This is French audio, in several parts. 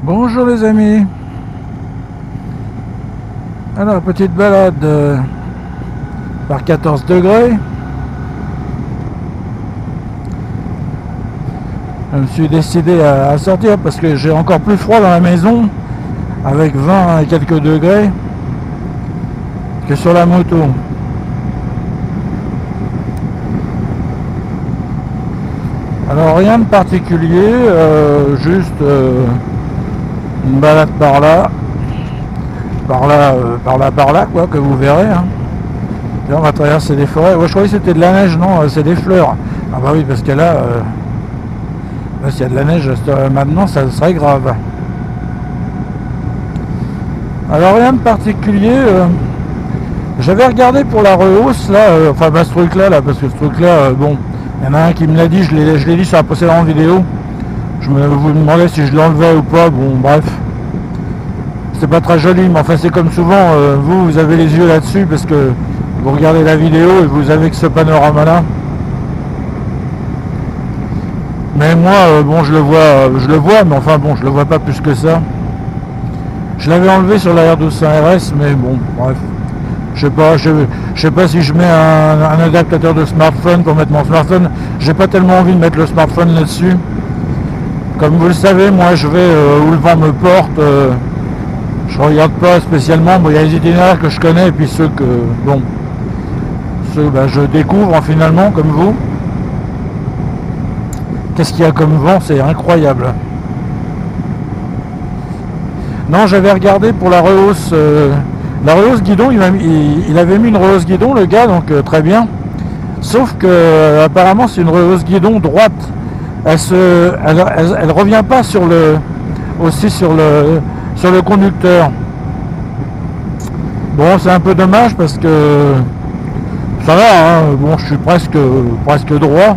Bonjour les amis. Alors, petite balade par 14 degrés. Je me suis décidé à sortir parce que j'ai encore plus froid dans la maison avec 20 et quelques degrés que sur la moto. Alors rien de particulier, juste une balade par là, quoi, que vous verrez. Hein. Là, on va traverser des forêts. Ouais, je croyais que c'était de la neige, non, c'est des fleurs. Ah bah oui, parce que là, s'il y a de la neige maintenant, ça serait grave. Alors rien de particulier. J'avais regardé pour la rehausse là, enfin ce truc là, parce que ce truc là, bon, il y en a un qui me l'a dit, je l'ai dit sur la précédente vidéo. Je vous demandais si je l'enlevais ou pas, bon bref. C'est pas très joli, mais enfin c'est comme souvent, vous avez les yeux là-dessus parce que vous regardez la vidéo et vous avez que ce panorama là. Mais moi, bon je le vois, mais enfin bon, je le vois pas plus que ça. Je l'avais enlevé sur la R1200 RS, mais bon, bref. Je sais pas si je mets un adaptateur de smartphone pour mettre mon smartphone. J'ai pas tellement envie de mettre le smartphone là-dessus. Comme vous le savez, moi je vais où le vent me porte. Je regarde pas spécialement. Bon, il y a les itinéraires que je connais et puis ceux que je découvre finalement comme vous. Qu'est-ce qu'il y a comme vent, c'est incroyable. Non, j'avais regardé pour la rehausse. La rehausse guidon, il avait mis une rehausse guidon, le gars, donc très bien. Sauf que apparemment c'est une rehausse guidon droite. Elle revient pas sur le conducteur. Bon, c'est un peu dommage parce que ça va, hein, bon, je suis presque droit.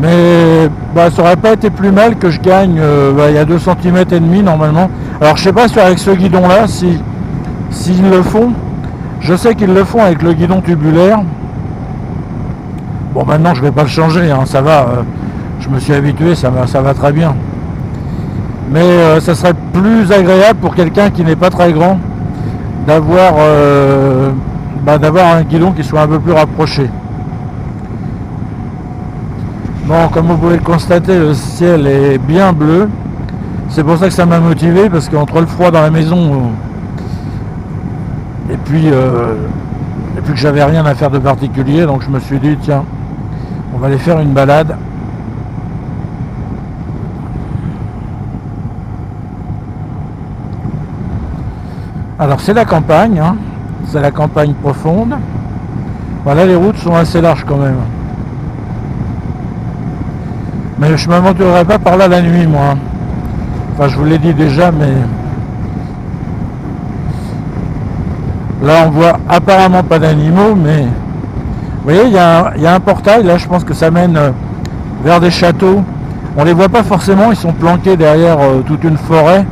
Mais ça aurait pas été plus mal que je gagne il y a 2 cm et demi normalement. Alors je sais pas si avec ce guidon là s'ils le font. Je sais qu'ils le font avec le guidon tubulaire. Bon, maintenant je vais pas le changer, hein, ça va, je me suis habitué, ça va très bien. Mais ça serait plus agréable pour quelqu'un qui n'est pas très grand d'avoir un guidon qui soit un peu plus rapproché. Bon, comme vous pouvez le constater, le ciel est bien bleu. C'est pour ça que ça m'a motivé, parce qu'entre le froid dans la maison et puis que j'avais rien à faire de particulier, donc je me suis dit tiens, on va aller faire une balade. Alors c'est la campagne, hein. C'est la campagne profonde. Voilà, les routes sont assez larges quand même. Mais je ne m'aventurerai pas par là la nuit, moi. Enfin, je vous l'ai dit déjà, mais là, on voit apparemment pas d'animaux, mais vous voyez, il y a un portail. Là, je pense que ça mène vers des châteaux. On les voit pas forcément, ils sont planqués derrière toute une forêt.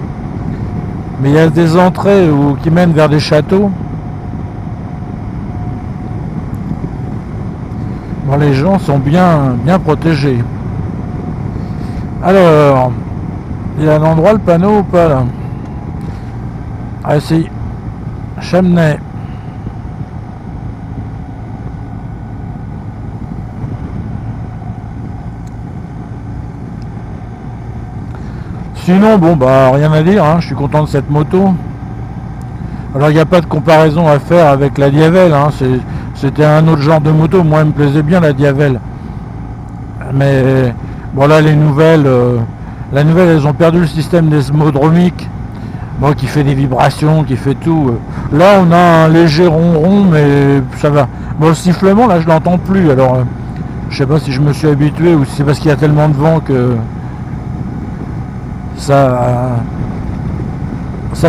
Mais il y a des entrées qui mènent vers des châteaux. Bon, les gens sont bien protégés. Alors, il y a un endroit, le panneau ou pas là? Ah si, Chamenet. Sinon, bon, rien à dire, hein, je suis content de cette moto. Alors, il n'y a pas de comparaison à faire avec la Diavel, hein, c'était un autre genre de moto. Moi, elle me plaisait bien la Diavel. Mais bon, là, les nouvelles, elles ont perdu le système desmodromique, qui fait des vibrations, qui fait tout. Là, on a un léger ronron, mais ça va. Bon, le sifflement, là, je l'entends plus. Alors, je sais pas si je me suis habitué ou si c'est parce qu'il y a tellement de vent que ça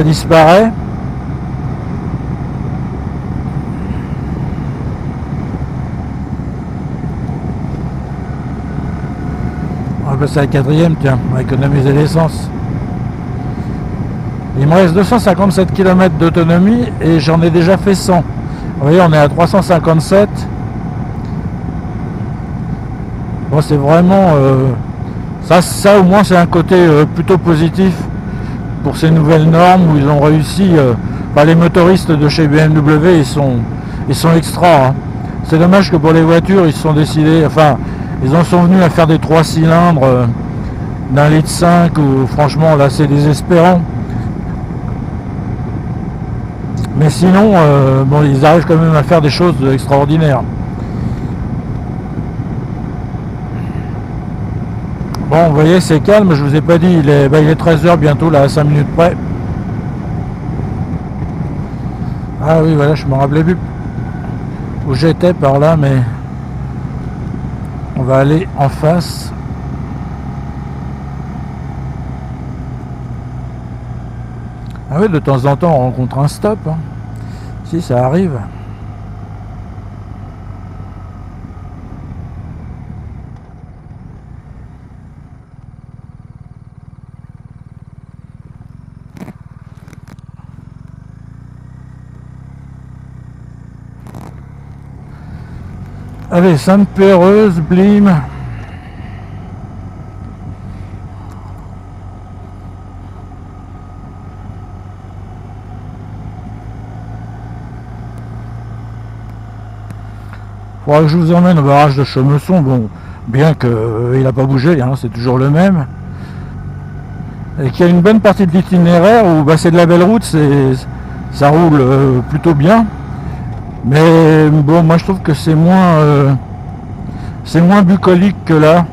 disparaît. On va passer à la 4e, tiens, on va économiser l'essence. Il me reste 257 km d'autonomie et j'en ai déjà fait 100. Vous voyez, on est à 357. Bon, c'est vraiment... ça au moins, c'est un côté plutôt positif. pour ces nouvelles normes où ils ont réussi. Les motoristes de chez BMW, ils sont extra. Hein. C'est dommage que pour les voitures, ils se sont décidés, enfin, ils en sont venus à faire des 3 cylindres d'un litre 5, où franchement, là, c'est désespérant. Mais sinon, bon, ils arrivent quand même à faire des choses extraordinaires. Bon, vous voyez, c'est calme, je vous ai pas dit, il est 13h bientôt, là, à 5 minutes près. Ah oui, voilà, je me rappelais plus où j'étais par là, mais on va aller en face. Ah oui, de temps en temps, on rencontre un stop. Hein. Si, ça arrive. Allez, Sainte-Péreuse, Blim. Faudra que je vous emmène au barrage de Chomesson. Bon, bien qu'il n'a pas bougé, hein, c'est toujours le même. Et qu'il y a une bonne partie de l'itinéraire où c'est de la belle route, ça roule plutôt bien. Mais bon, moi je trouve que c'est moins bucolique que là.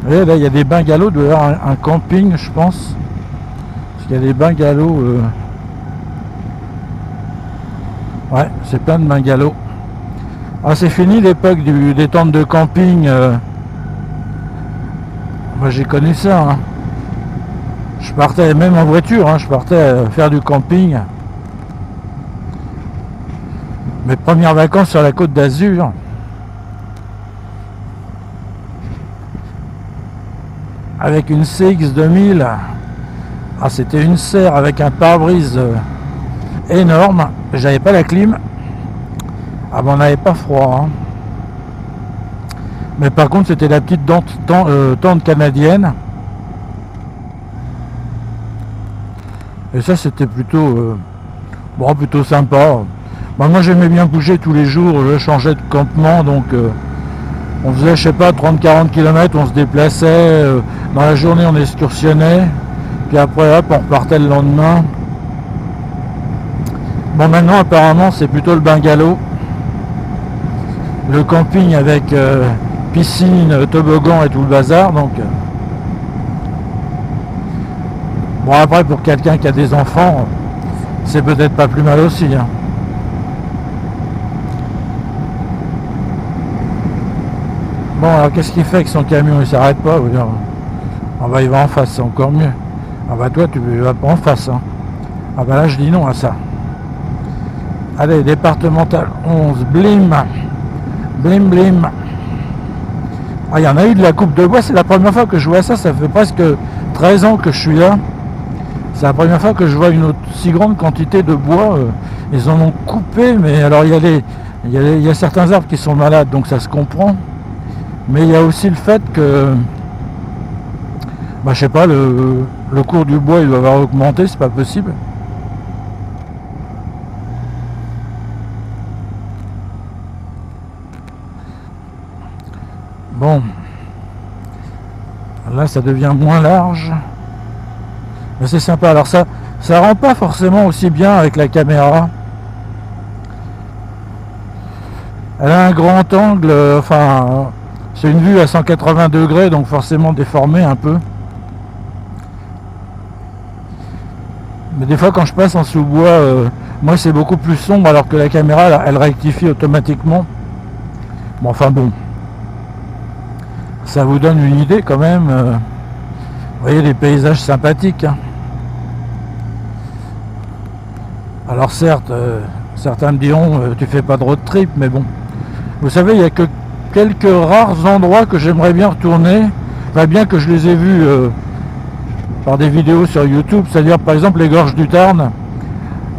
Et là, il y a des bungalows, il doit y avoir un camping, je pense. Parce qu'il y a des bungalows. Ouais, c'est plein de bungalows. Ah, c'est fini l'époque des tentes de camping. Moi j'ai connu ça. Hein. Je partais même en voiture, hein, je partais faire du camping. Mes premières vacances sur la Côte d'Azur. Avec une CX2000. Ah, c'était une serre avec un pare-brise énorme. J'avais pas la clim. Ah ben on n'avait pas froid. Hein. Mais par contre c'était la petite tente canadienne. Et ça c'était plutôt plutôt sympa. Moi j'aimais bien bouger tous les jours, je changeais de campement, donc on faisait je sais pas 30-40 km, on se déplaçait, dans la journée on excursionnait, puis après hop on repartait le lendemain. Bon maintenant apparemment c'est plutôt le bungalow, le camping avec piscine, toboggan et tout le bazar, donc bon après pour quelqu'un qui a des enfants c'est peut-être pas plus mal aussi. Hein. Bon, alors qu'est-ce qu'il fait avec son camion? Il s'arrête pas, vous dire. Ah bah il va en face, c'est encore mieux. Ah bah toi tu vas pas en face. Hein. Ah bah là je dis non à ça. Allez, départemental 11, blim. Blim blim. Ah, il y en a eu de la coupe de bois, c'est la première fois que je vois ça, ça fait presque 13 ans que je suis là. C'est la première fois que je vois une aussi grande quantité de bois. Ils en ont coupé, mais alors il y a certains arbres qui sont malades, donc ça se comprend. Mais il y a aussi le fait que, je sais pas, le cours du bois il doit avoir augmenté, c'est pas possible. Bon, là ça devient moins large, mais c'est sympa. Alors ça rend pas forcément aussi bien avec la caméra. Elle a un grand angle, c'est une vue à 180 degrés, donc forcément déformée un peu. Mais des fois quand je passe en sous-bois, moi c'est beaucoup plus sombre, alors que la caméra elle rectifie automatiquement. Bon, enfin bon. Ça vous donne une idée quand même. Vous voyez les paysages sympathiques. Hein. Alors certes, certains me diront tu fais pas de road trip, mais bon. Vous savez, il n'y a que quelques rares endroits que j'aimerais bien retourner, bien que je les ai vus par des vidéos sur YouTube, c'est-à-dire par exemple les gorges du Tarn,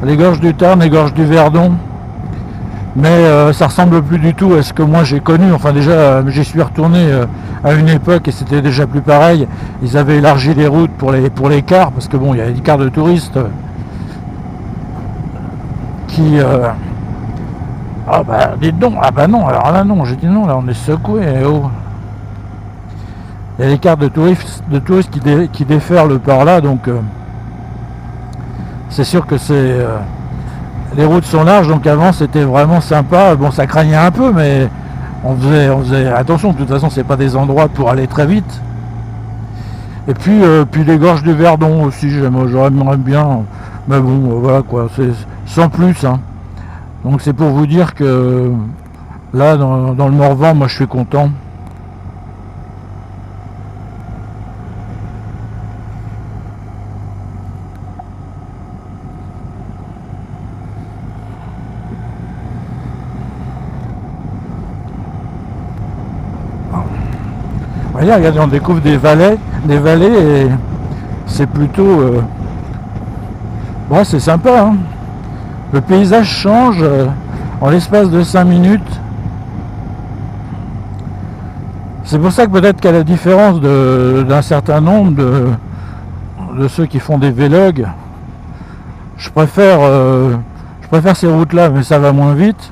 les gorges du Verdon, Mais ça ressemble plus du tout à ce que moi j'ai connu. Enfin déjà, j'y suis retourné à une époque et c'était déjà plus pareil. Ils avaient élargi les routes pour les cars, parce que bon, il y a des cars de touristes qui... Ah bah dites donc, ah bah non, alors là non, j'ai dit non, là on est secoué. Oh. Il y a des cartes de touristes qui déferlent par là, donc c'est sûr que c'est... les routes sont larges, donc avant c'était vraiment sympa. Bon, ça craignait un peu, mais on faisait attention. De toute façon, c'est pas des endroits pour aller très vite. Et puis les gorges du Verdon aussi, j'aimerais bien. Mais bon, voilà quoi, c'est sans plus. Hein. Donc c'est pour vous dire que là, dans le Morvan, moi je suis content. Regardez, on découvre des vallées et c'est plutôt... bon, c'est sympa, hein. Le paysage change en l'espace de 5 minutes. C'est pour ça que peut-être qu'à la différence d'un certain nombre de ceux qui font des vlogs, je préfère ces routes-là, mais ça va moins vite.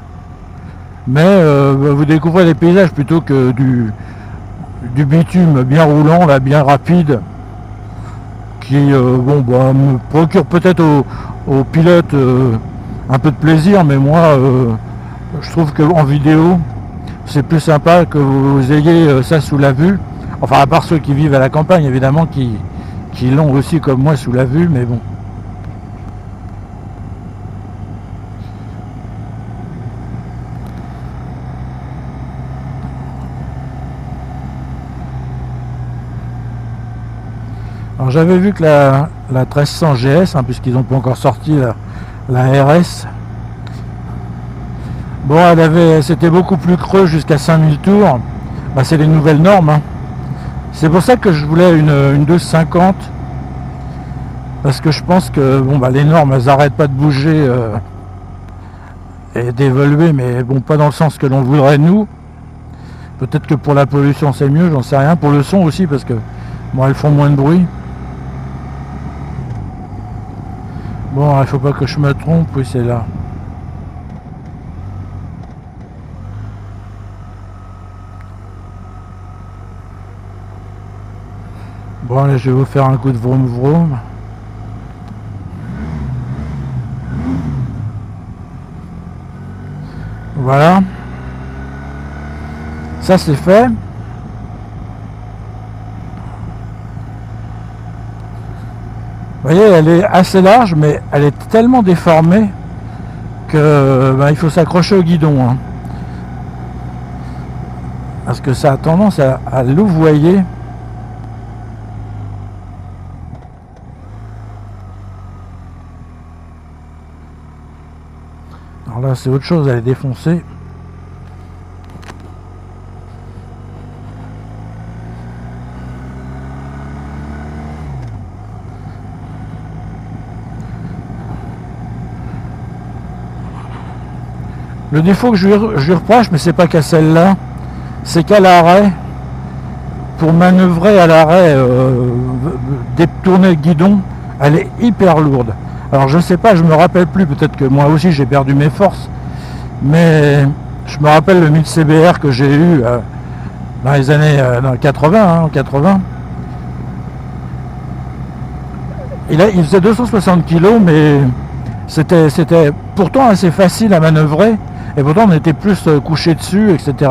Mais vous découvrez les paysages plutôt que du bitume bien roulant, là, bien rapide, qui me procure peut-être aux pilotes un peu de plaisir, mais moi je trouve qu'en vidéo c'est plus sympa que vous ayez ça sous la vue, enfin à part ceux qui vivent à la campagne évidemment, qui l'ont aussi comme moi sous la vue, mais bon. Alors j'avais vu que la 1300 GS, hein, puisqu'ils n'ont pas encore sorti la RS, bon, c'était beaucoup plus creux jusqu'à 5000 tours. Bah, c'est les nouvelles normes. Hein. C'est pour ça que je voulais une 250, parce que je pense que bon, bah, les normes, elles n'arrêtent pas de bouger et d'évoluer, mais bon, pas dans le sens que l'on voudrait nous. Peut-être que pour la pollution c'est mieux, j'en sais rien. Pour le son aussi, parce que bon, elles font moins de bruit. Bon, il faut pas que je me trompe, oui c'est là. Bon, allez, je vais vous faire un coup de vroom vroom. Voilà. Ça c'est fait. Vous voyez, elle est assez large, mais elle est tellement déformée que il faut s'accrocher au guidon. Hein. Parce que ça a tendance à louvoyer. Alors là, c'est autre chose, elle est défoncée. Le défaut que je lui reproche, mais c'est pas qu'à celle-là, c'est qu'à l'arrêt, pour manœuvrer à l'arrêt, détourner le guidon, elle est hyper lourde. Alors je sais pas, je me rappelle plus, peut-être que moi aussi j'ai perdu mes forces, mais je me rappelle le 1000 CBR que j'ai eu dans les années 80, 80. Il faisait 260 kg, mais c'était pourtant assez facile à manœuvrer. Et pourtant on était plus couché dessus, etc.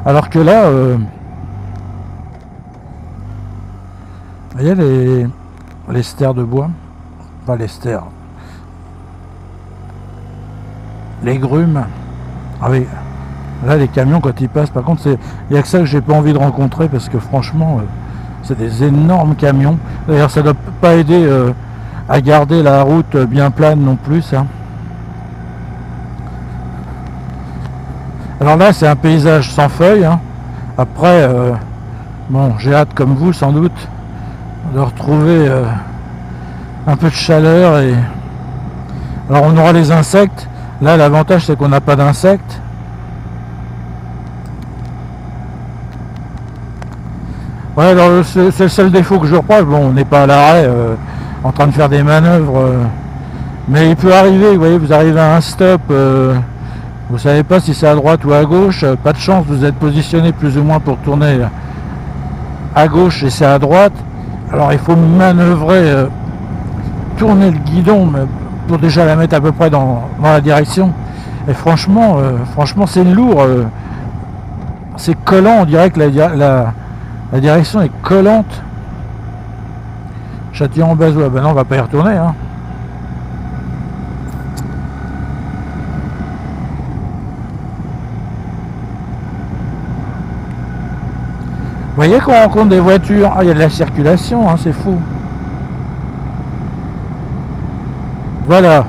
Alors que là, vous voyez les stères de bois, pas les stères, les grumes. Ah oui, là les camions quand ils passent, par contre il n'y a que ça que j'ai pas envie de rencontrer, parce que franchement c'est des énormes camions. D'ailleurs ça doit pas aider à garder la route bien plane non plus, ça. Alors là c'est un paysage sans feuilles, hein. Après bon, j'ai hâte comme vous sans doute de retrouver un peu de chaleur. Et alors on aura les insectes. Là, l'avantage, c'est qu'on n'a pas d'insectes. Ouais, alors c'est le seul défaut que je reproche. Bon, on n'est pas à l'arrêt en train de faire des manœuvres. Mais il peut arriver, vous voyez, vous arrivez à un stop. Vous savez pas si c'est à droite ou à gauche. Pas de chance, vous êtes positionné plus ou moins pour tourner à gauche et c'est à droite. Alors il faut manœuvrer, tourner le guidon pour déjà la mettre à peu près dans la direction. Et franchement, c'est lourd. C'est collant, on dirait que la direction est collante. Châtillon-Bazois, ben non, on va pas y retourner. Hein. Vous voyez qu'on rencontre des voitures. Ah, il y a de la circulation, hein, c'est fou. Voilà.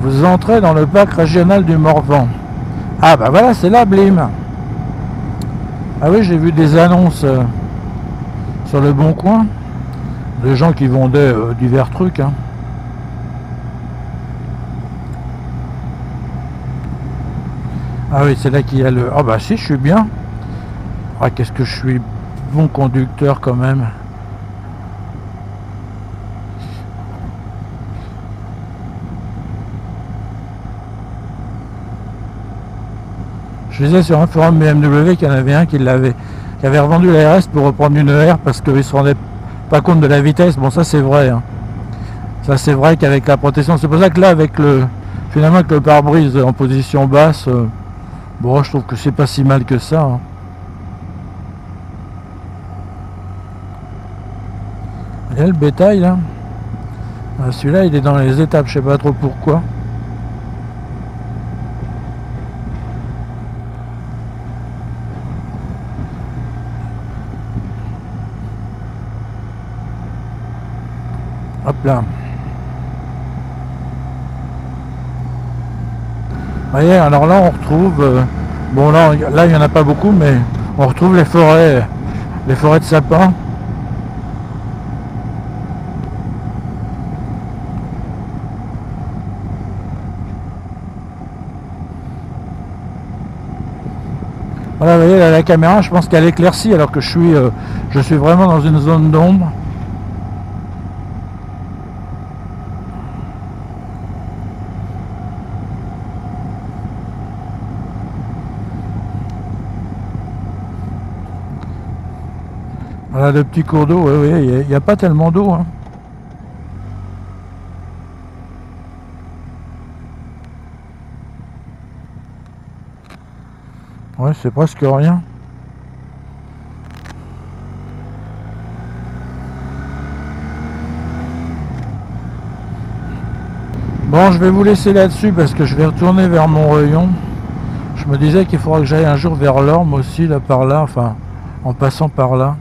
Vous entrez dans le parc régional du Morvan. Ah bah voilà, c'est là, blim. Ah oui, j'ai vu des annonces sur le Bon Coin de gens qui vendaient divers trucs. Hein. Ah oui, c'est là qu'il y a le... Ah bah si, je suis bien. Ah, qu'est-ce que je suis bon conducteur quand même. Je disais sur un forum BMW qu'il y en avait un qui avait revendu la RS pour reprendre une ER parce qu'il se rendait pas compte de la vitesse. Bon, ça c'est vrai. Hein. Ça c'est vrai qu'avec la protection, c'est pour ça que là avec finalement avec le pare-brise en position basse, bon, je trouve que c'est pas si mal que ça. Hein. Il y a le bétail là. Celui-là il est dans les étapes, je sais pas trop pourquoi. Hop là. Vous voyez, alors là on retrouve, bon là il n'y en a pas beaucoup, mais on retrouve les forêts de sapins. Voilà, vous voyez, là, la caméra, je pense qu'elle éclaircit alors que je suis vraiment dans une zone d'ombre. Voilà le petit cours d'eau, oui, il n'y a pas tellement d'eau. Hein. Ouais, c'est presque rien. Bon, je vais vous laisser là-dessus parce que je vais retourner vers mon rayon. Je me disais qu'il faudra que j'aille un jour vers l'Orme aussi, là par là, enfin, en passant par là.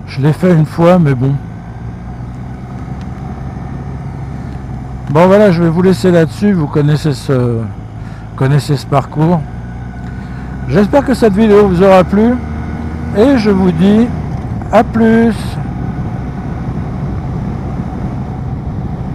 Je l'ai fait une fois, mais bon. Bon voilà, je vais vous laisser là-dessus, vous connaissez ce parcours. J'espère que cette vidéo vous aura plu et je vous dis à plus.